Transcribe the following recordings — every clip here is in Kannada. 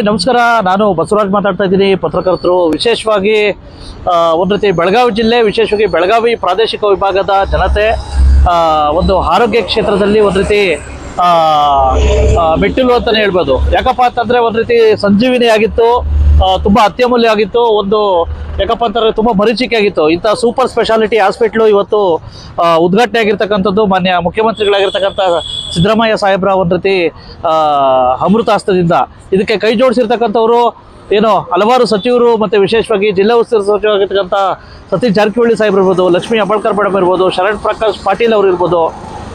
ನಮಸ್ಕಾರ. ನಾನು ಬಸವರಾಜ್ ಮಾತಾಡ್ತಾ ಇದ್ದೀನಿ, ಪತ್ರಕರ್ತರು. ವಿಶೇಷವಾಗಿ ಒಂದು ರೀತಿ ಬೆಳಗಾವಿ ಜಿಲ್ಲೆ, ವಿಶೇಷವಾಗಿ ಬೆಳಗಾವಿ ಪ್ರಾದೇಶಿಕ ವಿಭಾಗದ ಜನತೆ ಒಂದು ಆರೋಗ್ಯ ಕ್ಷೇತ್ರದಲ್ಲಿ ಒಂದು ರೀತಿ ಮೆಟ್ಟಿಲು ಅಂತಲೇ ಹೇಳ್ಬೋದು. ಯಾಕಪ್ಪ ಅಂತಂದರೆ ಒಂದು ರೀತಿ ಸಂಜೀವಿನಿ ಆಗಿತ್ತು, ತುಂಬ ಅತ್ಯಮೂಲ್ಯ ಆಗಿತ್ತು. ಒಂದು ಯಾಕಪ್ಪ ಅಂತಂದರೆ ತುಂಬ ಮರೀಚಿಕೆ ಆಗಿತ್ತು. ಇಂಥ ಸೂಪರ್ ಸ್ಪೆಷಾಲಿಟಿ ಹಾಸ್ಪಿಟ್ಲು ಇವತ್ತು ಉದ್ಘಾಟನೆ ಆಗಿರ್ತಕ್ಕಂಥದ್ದು ಮಾನ್ಯ ಮುಖ್ಯಮಂತ್ರಿಗಳಾಗಿರ್ತಕ್ಕಂಥ ಸಿದ್ದರಾಮಯ್ಯ ಸಾಹೇಬ್ರ ಒಂದು ರೀತಿ ಅಮೃತ ಹಸ್ತದಿಂದ. ಇದಕ್ಕೆ ಕೈ ಜೋಡಿಸಿರ್ತಕ್ಕಂಥವ್ರು ಏನೋ ಹಲವಾರು ಸಚಿವರು, ಮತ್ತು ವಿಶೇಷವಾಗಿ ಜಿಲ್ಲಾ ಉಸ್ತುವಾರಿ ಸಚಿವರಾಗಿರ್ತಕ್ಕಂಥ ಸತೀಶ್ ಜಾರಕಿಹೊಳಿ ಸಾಹೇಬ್ರು ಇರ್ಬೋದು, ಲಕ್ಷ್ಮೀ ಹೆಬ್ಬಾಳ್ಕರ್ ಮೇಡಮ್ ಇರ್ಬೋದು, ಶರಣ್ ಪ್ರಕಾಶ್ ಪಾಟೀಲ್ ಅವರು ಇರ್ಬೋದು,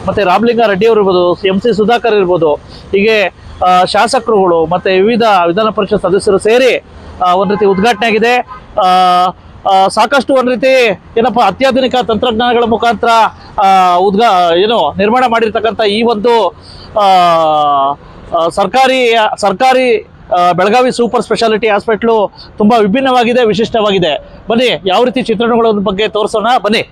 ಮತ್ತು ರಾಮಲಿಂಗ ರೆಡ್ಡಿ ಅವರು ಇರ್ಬೋದು, MC ಸುಧಾಕರ್ ಇರ್ಬೋದು, ಹೀಗೆ ಶಾಸಕರುಗಳು ಮತ್ತು ವಿವಿಧ ವಿಧಾನ ಪರಿಷತ್ ಸದಸ್ಯರು ಸೇರಿ ಒಂದು ರೀತಿ ಉದ್ಘಾಟನೆ ಆಗಿದೆ. ಸಾಕಷ್ಟು ಒಂದು ರೀತಿ ಏನಪ್ಪ ಅತ್ಯಾಧುನಿಕ ತಂತ್ರಜ್ಞಾನಗಳ ಮುಖಾಂತರ ನಿರ್ಮಾಣ ಮಾಡಿರ್ತಕ್ಕಂಥ ಈ ಒಂದು ಸರ್ಕಾರಿ ಬೆಳಗಾವಿ ಸೂಪರ್ ಸ್ಪೆಷಾಲಿಟಿ ಹಾಸ್ಪಿಟ್ಲು ತುಂಬ ವಿಭಿನ್ನವಾಗಿದೆ, ವಿಶಿಷ್ಟವಾಗಿದೆ. ಬನ್ನಿ ಯಾವ ರೀತಿ ಚಿತ್ರಣಗಳ ಬಗ್ಗೆ ತೋರಿಸೋಣ, ಬನ್ನಿ.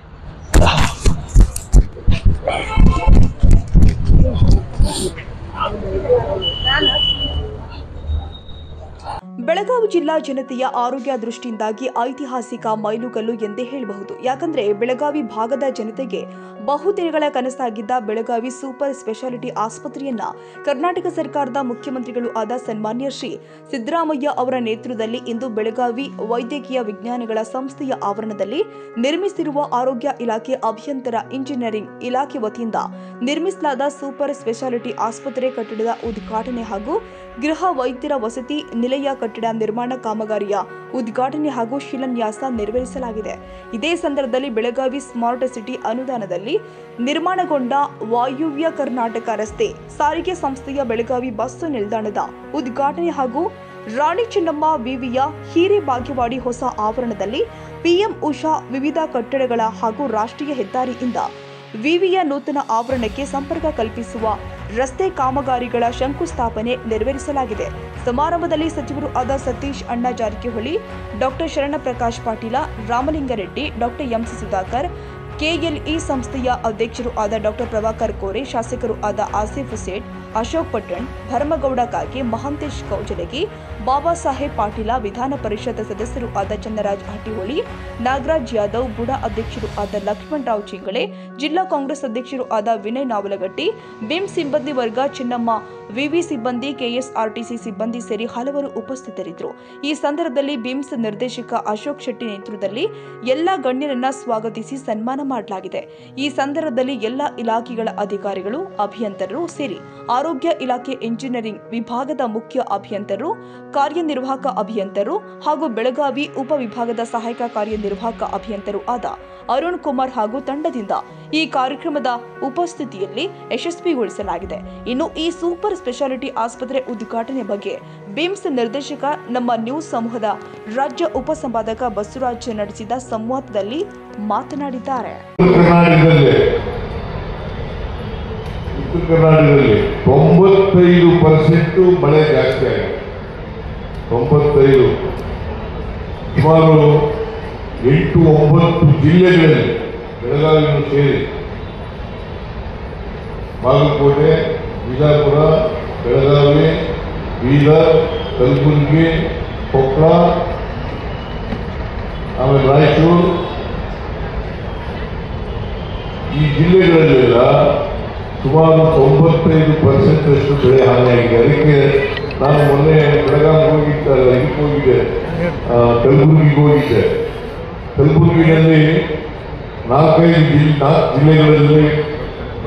ಬೆಳಗಾವಿ ಜಿಲ್ಲಾ ಜನತೆಯ ಆರೋಗ್ಯ ದೃಷ್ಟಿಯಿಂದಾಗಿ ಐತಿಹಾಸಿಕ ಮೈಲುಗಲ್ಲು ಎಂದೇ ಹೇಳಬಹುದು. ಯಾಕಂದ್ರೆ ಬೆಳಗಾವಿ ಭಾಗದ ಜನತೆಗೆ ಬಹುದಿನಗಳ ಕನಸಾಗಿದ್ದ ಬೆಳಗಾವಿ ಸೂಪರ್ ಸ್ಪೆಷಾಲಿಟಿ ಆಸ್ಪತ್ರೆಯನ್ನ ಕರ್ನಾಟಕ ಸರ್ಕಾರದ ಮುಖ್ಯಮಂತ್ರಿಗಳು ಆದ ಸನ್ಮಾನ್ಯ ಶ್ರೀ ಸಿದ್ದರಾಮಯ್ಯ ಅವರ ನೇತೃತ್ವದಲ್ಲಿ ಇಂದು ಬೆಳಗಾವಿ ವೈದ್ಯಕೀಯ ವಿಜ್ಞಾನಗಳ ಸಂಸ್ಥೆಯ ಆವರಣದಲ್ಲಿ ನಿರ್ಮಿಸಿರುವ ಆರೋಗ್ಯ ಇಲಾಖೆ ಅಭಿಯಂತರ ಇಂಜಿನಿಯರಿಂಗ್ ಇಲಾಖೆ ವತಿಯಿಂದ ನಿರ್ಮಿಸಲಾದ ಸೂಪರ್ ಸ್ಪೆಷಾಲಿಟಿ ಆಸ್ಪತ್ರೆ ಕಟ್ಟಡದ ಉದ್ಘಾಟನೆ ಹಾಗೂ ಗೃಹ ವೈದ್ಯರ ವಸತಿ ನಿಲಯ ಕಟ್ಟಡ ನಿರ್ಮಾಣ ಕಾಮಗಾರಿಯ ಉದ್ಘಾಟನೆ ಹಾಗೂ ಶಿಲಾನ್ಯಾಸ ನೆರವೇರಿಸಲಾಗಿದೆ. ಇದೇ ಸಂದರ್ಭದಲ್ಲಿ ಬೆಳಗಾವಿ ಸ್ಮಾರ್ಟ್ ಸಿಟಿ ಅನುದಾನದಲ್ಲಿ ನಿರ್ಮಾಣಗೊಂಡ ವಾಯುವ್ಯ ಕರ್ನಾಟಕ ರಸ್ತೆ ಸಾರಿಗೆ ಸಂಸ್ಥೆಯ ಬೆಳಗಾವಿ ಬಸ್ ನಿಲ್ದಾಣದ ಉದ್ಘಾಟನೆ ಹಾಗೂ ರಾಣಿ ಚೆನ್ನಮ್ಮ ವಿವಿಯ ಹಿರೇಬಾಗೇವಾಡಿ ಹೊಸ ಆವರಣದಲ್ಲಿ PM ಉಷಾ ವಿವಿಧ ಕಟ್ಟಡಗಳ ಹಾಗೂ ರಾಷ್ಟ್ರೀಯ ಹೆದ್ದಾರಿಯಿಂದ ವಿವಿಯ ನೂತನ ಆವರಣಕ್ಕೆ ಸಂಪರ್ಕ ಕಲ್ಪಿಸುವ ರಸ್ತೆ ಕಾಮಗಾರಿಗಳ ಶಂಕುಸ್ಥಾಪನೆ ನೆರವೇರಿಸಲಾಗಿದೆ. ಸಮಾರಂಭದಲ್ಲಿ ಸಚಿವರು ಆದ ಸತೀಶ್ ಅಣ್ಣ ಜಾರಕಿಹೊಳಿ, ಡಾಕ್ಟರ್ ಶರಣ Prakash Patil, Ramalinga Reddy, doctor MC Sudhakar, KLE ಸಂಸ್ಥೆಯ ಅಧ್ಯಕ್ಷರು ಆದ ಡಾಕ್ಟರ್ ಪ್ರಭಾಕರ್ ಕೋರೆ, ಶಾಸಕರು ಆದ ಆಸಿಫ್ ಸೇಠ್, ಅಶೋಕ್ ಪಟ್ಟಣ್, ಭರಮಗೌಡ ಕಾಗೆ, ಮಹಾಂತೇಶ್ ಕೌಜಲಗಿ, ಬಾಬಾ ಸಾಹೇಬ್ ಪಾಟೀಲ, ವಿಧಾನ ಪರಿಷತ್ ಸದಸ್ಯರು ಆದ ಚನ್ನರಾಜ್ ಹಟ್ಟಿಹೊಳಿ, ನಾಗರಾಜ್ ಯಾದವ್, ಬುಡ ಅಧ್ಯಕ್ಷರು ಆದ ಲಕ್ಷ್ಮಣ್ ರಾವ್ ಚಿಂಗಳೆ, ಜಿಲ್ಲಾ ಕಾಂಗ್ರೆಸ್ ಅಧ್ಯಕ್ಷರು ಆದ ವಿನಯ್ ನಾವಲಗಟ್ಟಿ, ಬಿಮ್ಸ್ ಸಿಬ್ಬಂದಿ ವರ್ಗ, ಚಿನ್ನಮ್ಮ ವಿವಿ ಸಿಬ್ಬಂದಿ, KSRTC ಸಿಬ್ಬಂದಿ ಸೇರಿ ಹಲವರು ಉಪಸ್ಥಿತರಿದ್ದರು. ಈ ಸಂದರ್ಭದಲ್ಲಿ ಬಿಮ್ಸ್ ನಿರ್ದೇಶಕ ಅಶೋಕ್ ಶೆಟ್ಟಿ ನೇತೃತ್ವದಲ್ಲಿ ಎಲ್ಲ ಗಣ್ಯರನ್ನ ಸ್ವಾಗತಿಸಿ ಸನ್ಮಾನ ಮಾಡಲಾಗಿದೆ. ಈ ಸಂದರ್ಭದಲ್ಲಿ ಎಲ್ಲ ಇಲಾಖೆಗಳ ಅಧಿಕಾರಿಗಳು, ಅಭಿಯಂತರರು ಸೇರಿ ಆರೋಗ್ಯ ಇಲಾಖೆ ಇಂಜಿನಿಯರಿಂಗ್ ವಿಭಾಗದ ಮುಖ್ಯ ಅಭಿಯಂತರರು, ಕಾರ್ಯನಿರ್ವಾಹಕ ಅಭಿಯಂತರರು ಹಾಗೂ ಬೆಳಗಾವಿ ಉಪವಿಭಾಗದ ಸಹಾಯಕ ಕಾರ್ಯನಿರ್ವಾಹಕ ಅಭಿಯಂತರು ಆದ ಅರುಣ್ ಕುಮಾರ್ ಹಾಗೂ ತಂಡದಿಂದ ಈ ಕಾರ್ಯಕ್ರಮದ ಉಪಸ್ಥಿತಿಯಲ್ಲಿ ಯಶಸ್ವಿಗೊಳಿಸಲಾಗಿದೆ. ಇನ್ನು ಈ ಸೂಪರ್ ಸ್ಪೆಷಾಲಿಟಿ ಆಸ್ಪತ್ರೆ ಉದ್ಘಾಟನೆ ಬಗ್ಗೆ ಬಿಮ್ಸ್ ನಿರ್ದೇಶಕ ನಮ್ಮ ನ್ಯೂಸ್ ಸಮೂಹದ ರಾಜ್ಯ ಉಪಸಂಪಾದಕ ಬಸವರಾಜ್ ನಡೆಸಿದ ಸಂವಾದದಲ್ಲಿ ಮಾತನಾಡಿದ್ದಾರೆ. ಉತ್ತರ ಕರ್ನಾಟಕದಲ್ಲಿ 95% ಮಳೆ ಜಾಸ್ತಿ ಆಗಿದೆ. 95 ಸುಮಾರು 8-9 ಜಿಲ್ಲೆಗಳಲ್ಲಿ ಬೆಳಗಾವಿಯನ್ನು ಸೇರಿ ಬಾಗಲಕೋಟೆ, ಬಿಜಾಪುರ, ಬೆಳಗಾವಿ, ಬೀದರ್, ಕಲಬುರಗಿ, ಕೊಪ್ಪಳ, ಆಮೇಲೆ ರಾಯಚೂರು, ಈ ಜಿಲ್ಲೆಗಳಲ್ಲೆಲ್ಲ ಸುಮಾರು 95% ಬೆಳೆ ಹಾನಿಯಾಗಿದೆ. ಅದಕ್ಕೆ ನಾನು ಮೊನ್ನೆ ಬೆಳಗಾವಿ ಹೋಗಿದ್ದೆ, ಕಲಬುರಗಿಗೆ ಹೋಗಿದ್ದೆ. ಕಲಬುರಗಿನಲ್ಲಿ 4 ಜಿಲ್ಲೆಗಳಲ್ಲಿ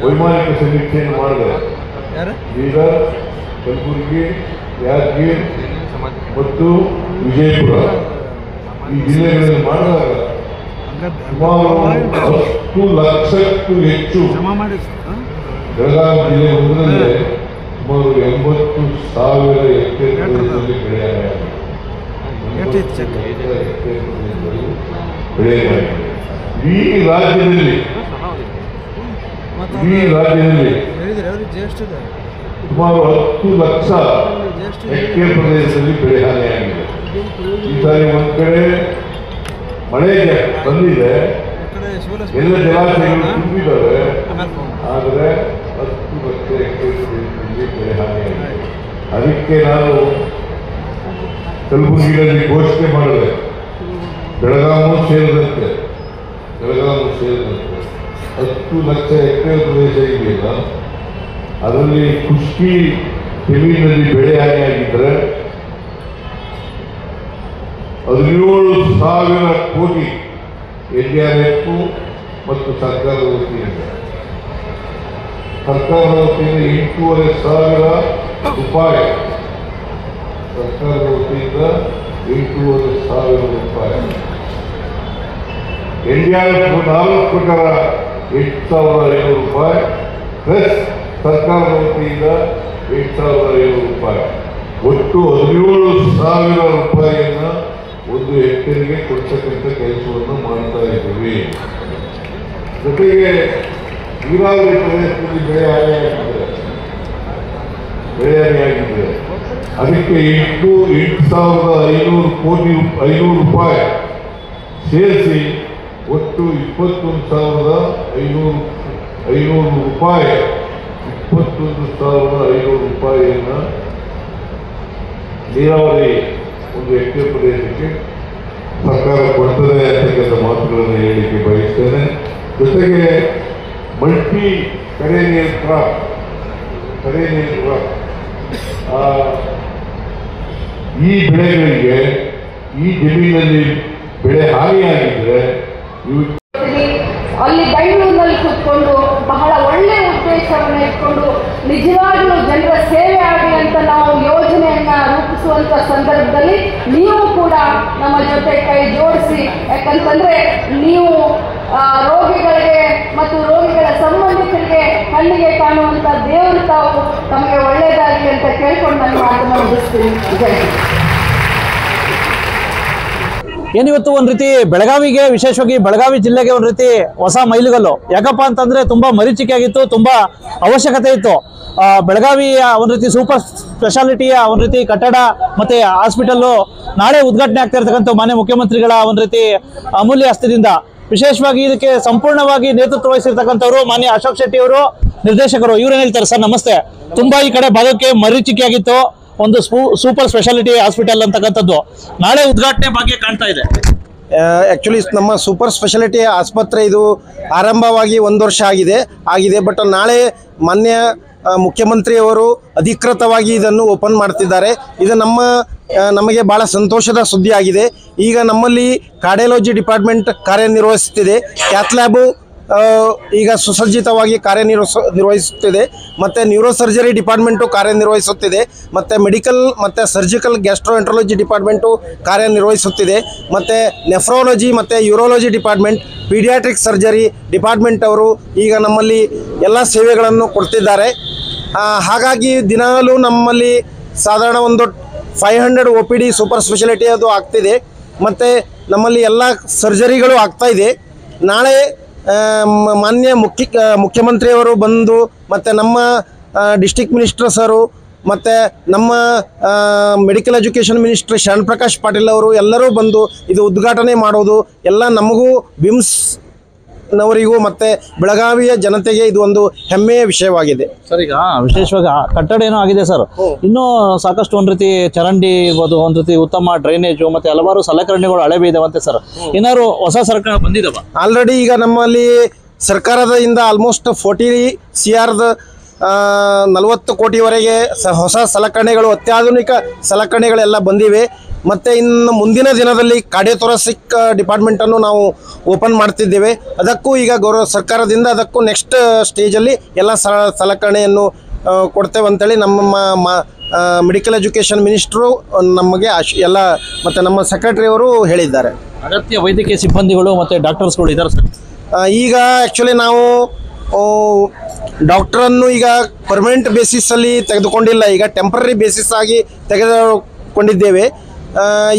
ವೈಮಾನಿಕ ಸಮೀಕ್ಷೆಯನ್ನು ಮಾಡಿದೆ. ಬೀದರ್, ಕಲಬುರಗಿ, ಯಾದಗಿರಿ ಮತ್ತು ವಿಜಯಪುರ ಈ ಜಿಲ್ಲೆಗಳಲ್ಲಿ ಮಾಡಿದಾಗ ಸುಮಾರು 10 ಲಕ್ಷಕ್ಕೂ ಹೆಚ್ಚು ಬೆಳಗಾವಿ ಜಿಲ್ಲೆ ಒಂದರಲ್ಲೇ ಸುಮಾರು 80,000 ಹೆಕ್ಟೇರ್ ಪ್ರದೇಶದಲ್ಲಿ ಬೆಳೆಯಾಗಿದೆ. ಈ ರಾಜ್ಯದಲ್ಲಿ ಸುಮಾರು 10 ಲಕ್ಷ ಹೆಕ್ಟೇರ್ ಪ್ರದೇಶದಲ್ಲಿ ಬೆಳೆ ಹಾನಿಯಾಗಿದೆ. ಈ ಸಾರಿ ಒಂದ್ ಕಡೆ ಮಳೆ ಬಂದಿದೆ, ಎಲ್ಲ ಜಲಾಶಯಗಳು ತುಂಬಿದ್ದಾವೆ, ಆದರೆ 10 ಲಕ್ಷ ಹೆಕ್ಟೇರ್ ಪ್ರದೇಶದಲ್ಲಿ ಬೆಳೆ ಹಾನಿಯಾಗಿದೆ. ಅದಕ್ಕೆ ನಾನು ಕಲಬುರಗಿಯಲ್ಲಿ ಘೋಷಣೆ ಮಾಡಿದೆ, ಬೆಳಗಾವಿ ಸೇರಿದಂತೆ 10 ಲಕ್ಷ ಹೆಕ್ಟೇರ್ ಪ್ರದೇಶ ಇದೆಯಲ್ಲ, ಅದರಲ್ಲಿ ಖುಷ್ಕಿ ಜಮೀನಿನಲ್ಲಿ ಬೆಳೆ ಹಾನಿಯಾಗಿದ್ದರೆ 17,000 ಕೋಟಿ NDRF ಮತ್ತು ಸರ್ಕಾರದ ವತಿಯಿಂದ 8,500 ರೂಪಾಯಿ, ಸರ್ಕಾರದ ವತಿಯಿಂದ 8,500 ರೂಪಾಯಿ. NDRF 4 ಪ್ರಕಾರ 8,500 ರೂಪಾಯಿ ಪ್ಲಸ್ ಸರ್ಕಾರದ ವತಿಯಿಂದ 8,500 ರೂಪಾಯಿ, ಒಟ್ಟು 17,000 ರೂಪಾಯಿಯನ್ನು ಒಂದು ಹೆಕ್ಟೇರ್ಗೆ ಕೊಡ್ತಕ್ಕಂಥ ಕೆಲಸವನ್ನು ಮಾಡ್ತಾ ಇದ್ದೀವಿ. ಜೊತೆಗೆ ನೀರಾವರಿ ಪ್ರದೇಶದಲ್ಲಿ ಬೆಳೆ ಹಾನಿಯಾಗಿದೆ, ಅದಕ್ಕೆ 8,500 ಕೋಟಿ 500 ರೂಪಾಯಿ ಸೇರಿಸಿ ಒಟ್ಟು 21,500 ರೂಪಾಯಿ, 21,500 ರೂಪಾಯಿಯನ್ನು ನೀರಾವರಿ ಒಂದು ಹೆಕ್ಟೇರ್ ಪ್ರದೇಶಕ್ಕೆ ಸರ್ಕಾರ ಕೊಡ್ತದೆ ಅಂತಕ್ಕಂಥ ಮಾತುಗಳನ್ನು ಹೇಳಲಿಕ್ಕೆ ಬಯಸ್ತೇನೆ. ಜೊತೆಗೆ ಮಲ್ಟಿ ಕರೆ ನೀರು ಕ್ರಾಪ್ ಈ ಬೆಳೆಗಳಿಗೆ ಈ ಜಮೀನಲ್ಲಿ ಬೆಳೆ ಹಾನಿಯಾಗಿದ್ರೆ ಅಲ್ಲಿ ಬೆಂಗಳೂರಿನಲ್ಲಿ ಕೂತ್ಕೊಂಡು ಬಹಳ ಒಳ್ಳೆಯ ಉದ್ದೇಶವನ್ನು ಇಟ್ಕೊಂಡು ನಿಜವಾಗ್ಲೂ ಜನರ ಸೇವೆ ಆಗಲಿ ಅಂತ ನಾವು ಯೋಜನೆಯನ್ನ ರೂಪಿಸುವಂತ ಸಂದರ್ಭದಲ್ಲಿ ನೀವು ಕೂಡ ನಮ್ಮ ಜೊತೆ ಕೈ ಜೋಡಿಸಿ, ಯಾಕಂತಂದ್ರೆ ನೀವು ರೋಗಿಗಳಿಗೆ ಮತ್ತು ರೋಗಿಗಳ ಸಂಬಂಧಿಕರಿಗೆ ಕಣ್ಣಿಗೆ ಕಾಣುವಂತ ದೇವರು ತಾವು ತಮಗೆ ಒಳ್ಳೆಯದಾಗಲಿ ಅಂತ ಕೇಳ್ಕೊಂಡು ನಾನು ಮಾತನ್ನು ಮುಗಿಸ್ತೀನಿ. ಜೈ ಹಿಂದ್. ಏನಿವತ್ತು ಒಂದು ರೀತಿ ಬೆಳಗಾವಿಗೆ, ವಿಶೇಷವಾಗಿ ಬೆಳಗಾವಿ ಜಿಲ್ಲೆಗೆ ಒಂದು ರೀತಿ ಹೊಸ ಮೈಲುಗಲ್ಲು. ಯಾಕಪ್ಪ ಅಂತಂದ್ರೆ ತುಂಬಾ ಮರೀಚಿಕೆ ಆಗಿತ್ತು, ತುಂಬಾ ಅವಶ್ಯಕತೆ ಇತ್ತು. ಬೆಳಗಾವಿಯ ಒಂದು ರೀತಿ ಸೂಪರ್ ಸ್ಪೆಷಾಲಿಟಿಯ ಒಂದು ರೀತಿ ಕಟ್ಟಡ ಮತ್ತೆ ಹಾಸ್ಪಿಟಲ್ ನಾಳೆ ಉದ್ಘಾಟನೆ ಆಗ್ತಾ ಇರ್ತಕ್ಕಂಥ ಮಾನ್ಯ ಮುಖ್ಯಮಂತ್ರಿಗಳ ಒಂದು ರೀತಿ ಅಮೂಲ್ಯ ಹಸ್ತದಿಂದ ವಿಶೇಷವಾಗಿ ಇದಕ್ಕೆ ಸಂಪೂರ್ಣವಾಗಿ ನೇತೃತ್ವ ವಹಿಸಿರ್ತಕ್ಕಂಥವ್ರು ಮಾನ್ಯ ಅಶೋಕ್ ಶೆಟ್ಟಿ ಅವರು, ನಿರ್ದೇಶಕರು. ಇವ್ರೇನು ಹೇಳ್ತಾರೆ ಸರ್? ನಮಸ್ತೆ. ತುಂಬಾ ಈ ಕಡೆ ಭಾಗಕ್ಕೆ ಮರೀಚಿಕೆ ಆಗಿತ್ತು ಒಂದು ಸೂಪರ್ ಸ್ಪೆಷಾಲಿಟಿ ಹಾಸ್ಪಿಟಲ್ ಅಂತಕ್ಕಂಥದ್ದು ನಾಳೆ ಉದ್ಘಾಟನೆ ಬಗ್ಗೆ ಕಾಣ್ತಾ ಇದೆ. ಆ್ಯಕ್ಚುಲಿ ನಮ್ಮ ಸೂಪರ್ ಸ್ಪೆಷಾಲಿಟಿ ಆಸ್ಪತ್ರೆ ಇದು ಆರಂಭವಾಗಿ 1 ವರ್ಷ ಆಗಿದೆ. ಬಟ್ ನಾಳೆ ಮಾನ್ಯ ಮುಖ್ಯಮಂತ್ರಿಯವರು ಅಧಿಕೃತವಾಗಿ ಇದನ್ನು ಓಪನ್ ಮಾಡ್ತಿದ್ದಾರೆ. ಇದು ನಮಗೆ ಭಾಳ ಸಂತೋಷದ ಸುದ್ದಿ ಆಗಿದೆ. ಈಗ ನಮ್ಮಲ್ಲಿ ಕಾರ್ಡಿಯಾಲಜಿ ಡಿಪಾರ್ಟ್ಮೆಂಟ್ ಕಾರ್ಯನಿರ್ವಹಿಸುತ್ತಿದೆ, ಕ್ಯಾತ್ ಲ್ಯಾಬು ಈಗ ಸುಸಜ್ಜಿತವಾಗಿ ಕಾರ್ಯನಿರ್ವಹಿಸುತ್ತಿದೆ, ಮತ್ತು ನ್ಯೂರೋ ಸರ್ಜರಿ ಡಿಪಾರ್ಟ್ಮೆಂಟು ಕಾರ್ಯನಿರ್ವಹಿಸುತ್ತಿದೆ, ಮತ್ತು ಮೆಡಿಕಲ್ ಮತ್ತು ಸರ್ಜಿಕಲ್ ಗ್ಯಾಸ್ಟ್ರೋಎಂಟ್ರಾಲಜಿ ಡಿಪಾರ್ಟ್ಮೆಂಟು ಕಾರ್ಯನಿರ್ವಹಿಸುತ್ತಿದೆ, ಮತ್ತು ನೆಫ್ರಾಲಜಿ ಮತ್ತು urology department, paediatric surgery department ಅವರು ಈಗ ನಮ್ಮಲ್ಲಿ ಎಲ್ಲ ಸೇವೆಗಳನ್ನು ಕೊಡ್ತಿದ್ದಾರೆ. ಹಾಗಾಗಿ ದಿನಾಲೂ ನಮ್ಮಲ್ಲಿ ಸಾಧಾರಣ ಒಂದು 500 OPD ಸೂಪರ್ ಸ್ಪೆಷಾಲಿಟಿ ಅದು ಆಗ್ತಿದೆ, ಮತ್ತು ನಮ್ಮಲ್ಲಿ ಎಲ್ಲ ಸರ್ಜರಿಗಳು ಆಗ್ತಾಯಿದೆ. ನಾಳೆ ಮಾನ್ಯ ಮುಖ್ಯಮಂತ್ರಿಯವರು ಬಂದು ಮತ್ತು ನಮ್ಮ ಡಿಸ್ಟ್ರಿಕ್ಟ್ ಮಿನಿಸ್ಟರ್ ಸರು ಮತ್ತು ನಮ್ಮ medical education minister Sharan Prakash Patil ಅವರು ಎಲ್ಲರೂ ಬಂದು ಇದು ಉದ್ಘಾಟನೆ ಮಾಡೋದು ಎಲ್ಲ ನಮಗೂ ಬಿಮ್ಸ್ನವರಿಗೂ ಮತ್ತು ಬೆಳಗಾವಿಯ ಜನತೆಗೆ ಇದು ಒಂದು ಹೆಮ್ಮೆಯ ವಿಷಯವಾಗಿದೆ. ಸರ್, ಈಗ ವಿಶೇಷವಾಗಿ ಕಟ್ಟಡ ಏನೋ ಆಗಿದೆ ಸರ್, ಇನ್ನೂ ಸಾಕಷ್ಟು ಒಂದು ರೀತಿ ಚರಂಡಿ ಇರ್ಬೋದು, ಒಂದು ರೀತಿ ಉತ್ತಮ ಡ್ರೈನೇಜು ಮತ್ತು ಹಲವಾರು ಸಲಕರಣೆಗಳು ಹಳೆಬಿ ಇದಾವಂತೆ ಸರ್. ಏನಾದ್ರು ಹೊಸ ಸರ್ಕಾರ ಬಂದಿದ್ದಾವ? ಆಲ್ರೆಡಿ ಈಗ ನಮ್ಮಲ್ಲಿ ಸರ್ಕಾರದಿಂದ ಆಲ್ಮೋಸ್ಟ್ 40 CR 40 ಕೋಟಿವರೆಗೆ ಹೊಸ ಸಲಕರಣೆಗಳು, ಅತ್ಯಾಧುನಿಕ ಸಲಕರಣೆಗಳೆಲ್ಲ ಬಂದಿವೆ. ಮತ್ತು ಇನ್ನು ಮುಂದಿನ ದಿನದಲ್ಲಿ ಕಾರ್ಡಿಯೋಥೊರಾಸಿಕ್ ಡಿಪಾರ್ಟ್ಮೆಂಟನ್ನು ನಾವು ಓಪನ್ ಮಾಡ್ತಿದ್ದೇವೆ. ಅದಕ್ಕೂ ಈಗ ಸರ್ಕಾರದಿಂದ ಅದಕ್ಕೂ ನೆಕ್ಸ್ಟ್ ಸ್ಟೇಜಲ್ಲಿ ಎಲ್ಲ ಸಲಕರಣೆಯನ್ನು ಕೊಡ್ತೇವೆ ಅಂತೇಳಿ ನಮ್ಮ ಮೆಡಿಕಲ್ ಎಜುಕೇಷನ್ ಮಿನಿಸ್ಟ್ರು ನಮಗೆ ಎಲ್ಲ ಮತ್ತು ನಮ್ಮ ಸೆಕ್ರೆಟರಿ ಅವರು ಹೇಳಿದ್ದಾರೆ. ಅಗತ್ಯ ವೈದ್ಯಕೀಯ ಸಿಬ್ಬಂದಿಗಳು ಮತ್ತು ಡಾಕ್ಟರ್ಸ್ಗಳು ಇದ್ದಾರೆ ಸರ್. ಈಗ ಆ್ಯಕ್ಚುಲಿ ನಾವು ಡಾಕ್ಟ್ರನ್ನು ಈಗ ಪರ್ಮನೆಂಟ್ ಬೇಸಿಸಲ್ಲಿ ತೆಗೆದುಕೊಂಡಿಲ್ಲ, ಈಗ ಟೆಂಪ್ರರಿ ಬೇಸಿಸ್ ಆಗಿ ತೆಗೆದುಕೊಂಡಿದ್ದೇವೆ.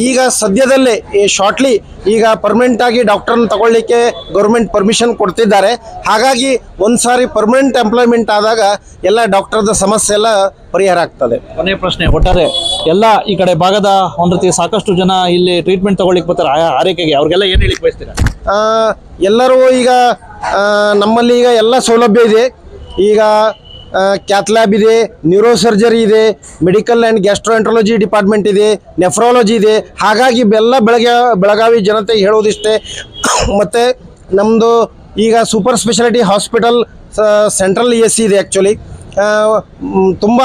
ಈಗ ಸದ್ಯದಲ್ಲೇ ಶಾರ್ಟ್ಲಿ ಈಗ ಪರ್ಮನೆಂಟಾಗಿ ಡಾಕ್ಟ್ರನ್ನ ತಗೊಳ್ಳಿಕ್ಕೆ ಗೌರ್ಮೆಂಟ್ ಪರ್ಮಿಷನ್ ಕೊಡ್ತಿದ್ದಾರೆ. ಹಾಗಾಗಿ ಒಂದು ಸಾರಿ ಪರ್ಮನೆಂಟ್ ಎಂಪ್ಲಾಯ್ಮೆಂಟ್ ಆದಾಗ ಎಲ್ಲ ಡಾಕ್ಟರ್ದ ಸಮಸ್ಯೆ ಎಲ್ಲ ಪರಿಹಾರ ಆಗ್ತದೆ. ಕೊನೆಯ ಪ್ರಶ್ನೆ, ಒಟ್ಟಾರೆ ಎಲ್ಲ ಈ ಕಡೆ ಭಾಗದ ಒಂದು ರೀತಿ ಸಾಕಷ್ಟು ಜನ ಇಲ್ಲಿ ಟ್ರೀಟ್ಮೆಂಟ್ ತಗೊಳ್ಳಿಕ್ಕೆ ಬರ್ತಾರೆ ಆರೈಕೆಗೆ, ಅವ್ರಿಗೆಲ್ಲ ಏನು ಹೇಳಿಕ್ಕೆ ಬಯಸ್ತೀರಾ? ಎಲ್ಲರೂ ಈಗ ನಮ್ಮಲ್ಲಿ ಈಗ ಎಲ್ಲ ಸೌಲಭ್ಯ ಇದೆ. ಈಗ ಕ್ಯಾತ್ ಲ್ಯಾಬ್ ಇದೆ, ನ್ಯೂರೋ ಸರ್ಜರಿ ಇದೆ, ಮೆಡಿಕಲ್ ಆ್ಯಂಡ್ ಗ್ಯಾಸ್ಟ್ರೋಎಂಟ್ರಾಲಜಿ ಡಿಪಾರ್ಟ್ಮೆಂಟ್ ಇದೆ, ನೆಫ್ರಾಲಜಿ ಇದೆ. ಹಾಗಾಗಿ ಬೆಳಗಾವಿ ಜನತೆಗೆ ಹೇಳೋದಿಷ್ಟೇ. ಮತ್ತು ನಮ್ಮದು ಈಗ super speciality hospital central AC ಇದೆ. ಆ್ಯಕ್ಚುಲಿ ತುಂಬ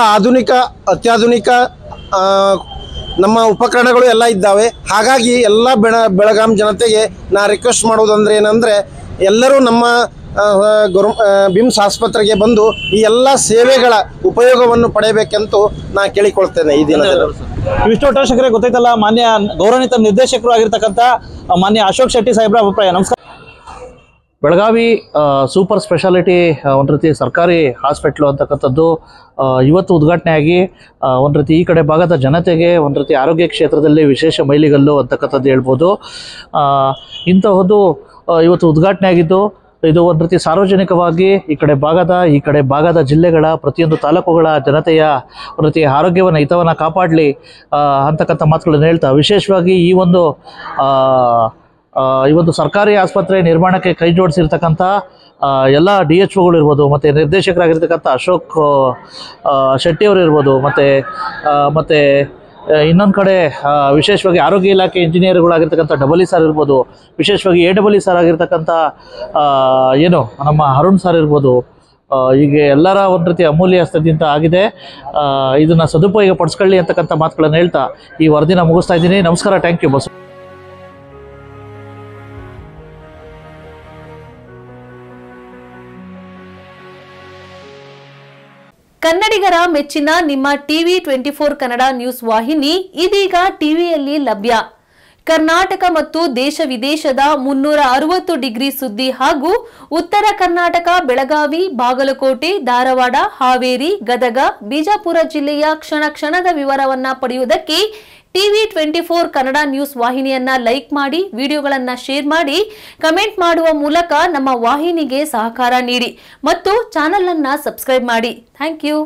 ಅತ್ಯಾಧುನಿಕ ನಮ್ಮ ಉಪಕರಣಗಳು ಎಲ್ಲ ಇದ್ದಾವೆ. ಹಾಗಾಗಿ ಎಲ್ಲ ಬೆಳಗಾಂ ಜನತೆಗೆ ನಾ ರಿಕ್ವೆಸ್ಟ್ ಮಾಡೋದಂದ್ರೆ ಏನಂದರೆ, ಎಲ್ಲರೂ ನಮ್ಮ ಬಿಮ್ಸ್ ಆಸ್ಪತ್ರೆಗೆ ಬಂದು ಈ ಎಲ್ಲ ಸೇವೆಗಳ ಉಪಯೋಗವನ್ನು ಪಡೆಯಬೇಕೆಂದು ನಾ ಕೇಳಿಕೊಳ್ತೇನೆ ಈ ದಿನದಲ್ಲಿ. ಇವಿಷ್ಟು ವೀಕ್ಷಕರೇ, ಗೊತ್ತೈತಲ್ಲ ಮಾನ್ಯ ಗೌರವಾನ್ವಿತ ನಿರ್ದೇಶಕರು ಆಗಿರ್ತಕ್ಕಂಥ ಮಾನ್ಯ ಅಶೋಕ್ ಶೆಟ್ಟಿ ಸಾಹೇಬ್ರ ಅಭಿಪ್ರಾಯ. ನಮಸ್ಕಾರ. ಬೆಳಗಾವಿ ಸೂಪರ್ ಸ್ಪೆಷಾಲಿಟಿ ಒಂದು ರೀತಿ ಸರ್ಕಾರಿ ಹಾಸ್ಪಿಟ್ಲು ಅಂತಕ್ಕಂಥದ್ದು ಇವತ್ತು ಉದ್ಘಾಟನೆಯಾಗಿ ಒಂದು ರೀತಿ ಈ ಕಡೆ ಭಾಗದ ಜನತೆಗೆ ಒಂದು ರೀತಿ ಆರೋಗ್ಯ ಕ್ಷೇತ್ರದಲ್ಲಿ ವಿಶೇಷ ಮೈಲಿಗಲ್ಲು ಅಂತಕ್ಕಂಥದ್ದು ಹೇಳ್ಬೋದು. ಇಂತಹದ್ದು ಇವತ್ತು ಉದ್ಘಾಟನೆ ಆಗಿದ್ದು, ಇದು ಒಂದು ರೀತಿ ಸಾರ್ವಜನಿಕವಾಗಿ ಈ ಕಡೆ ಭಾಗದ ಜಿಲ್ಲೆಗಳ ಪ್ರತಿಯೊಂದು ತಾಲೂಕುಗಳ ಜನತೆಯ ಒಂದು ರೀತಿ ಆರೋಗ್ಯವನ್ನು ಹಿತವನ್ನು ಕಾಪಾಡಲಿ ಅಂತಕ್ಕಂಥ ಮಾತುಗಳನ್ನು ಹೇಳ್ತಾ, ವಿಶೇಷವಾಗಿ ಈ ಒಂದು ಸರ್ಕಾರಿ ಆಸ್ಪತ್ರೆ ನಿರ್ಮಾಣಕ್ಕೆ ಕೈ ಜೋಡಿಸಿರ್ತಕ್ಕಂಥ ಎಲ್ಲ DHOಗಳು ಇರ್ಬೋದು, ಮತ್ತು ನಿರ್ದೇಶಕರಾಗಿರ್ತಕ್ಕಂಥ ಅಶೋಕ್ ಶೆಟ್ಟಿಯವರು ಇರ್ಬೋದು, ಮತ್ತು ಇನ್ನೊಂದು ಕಡೆ ವಿಶೇಷವಾಗಿ ಆರೋಗ್ಯ ಇಲಾಖೆ ಇಂಜಿನಿಯರ್ಗಳಾಗಿರ್ತಕ್ಕಂಥ EE ಸರ್ ಇರ್ಬೋದು, ವಿಶೇಷವಾಗಿ AEE ಸರ್ ಆಗಿರ್ತಕ್ಕಂಥ ನಮ್ಮ ಅರುಣ್ ಸರ್ ಇರ್ಬೋದು. ಹೀಗೆ ಎಲ್ಲರ ಒಂದು ರೀತಿ ಅಮೂಲ್ಯ ಹಸ್ತದಿಂದ ಆಗಿದೆ. ಇದನ್ನು ಸದುಪಯೋಗ ಪಡಿಸ್ಕೊಳ್ಳಿ ಅಂತಕ್ಕಂಥ ಮಾತುಗಳನ್ನು ಹೇಳ್ತಾ ಈ ವರದಿನ ಮುಗಿಸ್ತಾ ಇದ್ದೀನಿ. ನಮಸ್ಕಾರ. Thank you. ಬಸ್ ಕನ್ನಡಿಗರ ಮೆಚ್ಚಿನ ನಿಮ್ಮ ಟಿವಿ 24 ಕನ್ನಡ ನ್ಯೂಸ್ ವಾಹಿನಿ ಇದೀಗ ಟಿವಿಯಲ್ಲಿ ಲಭ್ಯ. ಕರ್ನಾಟಕ ಮತ್ತು ದೇಶ ವಿದೇಶದ 360 ಡಿಗ್ರಿ ಸುದ್ದಿ ಹಾಗೂ ಉತ್ತರ ಕರ್ನಾಟಕ, ಬೆಳಗಾವಿ, ಬಾಗಲಕೋಟೆ, ಧಾರವಾಡ, ಹಾವೇರಿ, ಗದಗ, ಬಿಜಾಪುರ ಜಿಲ್ಲೆಯ ಕ್ಷಣ ಕ್ಷಣದ ವಿವರವನ್ನ ಪಡೆಯುವುದಕ್ಕೆ ಟಿವಿ 24 ಕನ್ನಡ ನ್ಯೂಸ್ ವಾಹಿನಿಯನ್ನ ಲೈಕ್ ಮಾಡಿ, ವಿಡಿಯೋಗಳನ್ನ ಶೇರ್ ಮಾಡಿ, ಕಮೆಂಟ್ ಮಾಡುವ ಮೂಲಕ ನಮ್ಮ ವಾಹಿನಿಗೆ ಸಹಕಾರ ನೀಡಿ ಮತ್ತು ಚಾನೆಲ್ ಅನ್ನ ಸಬ್ಸ್ಕ್ರೈಬ್ ಮಾಡಿ. Thank you.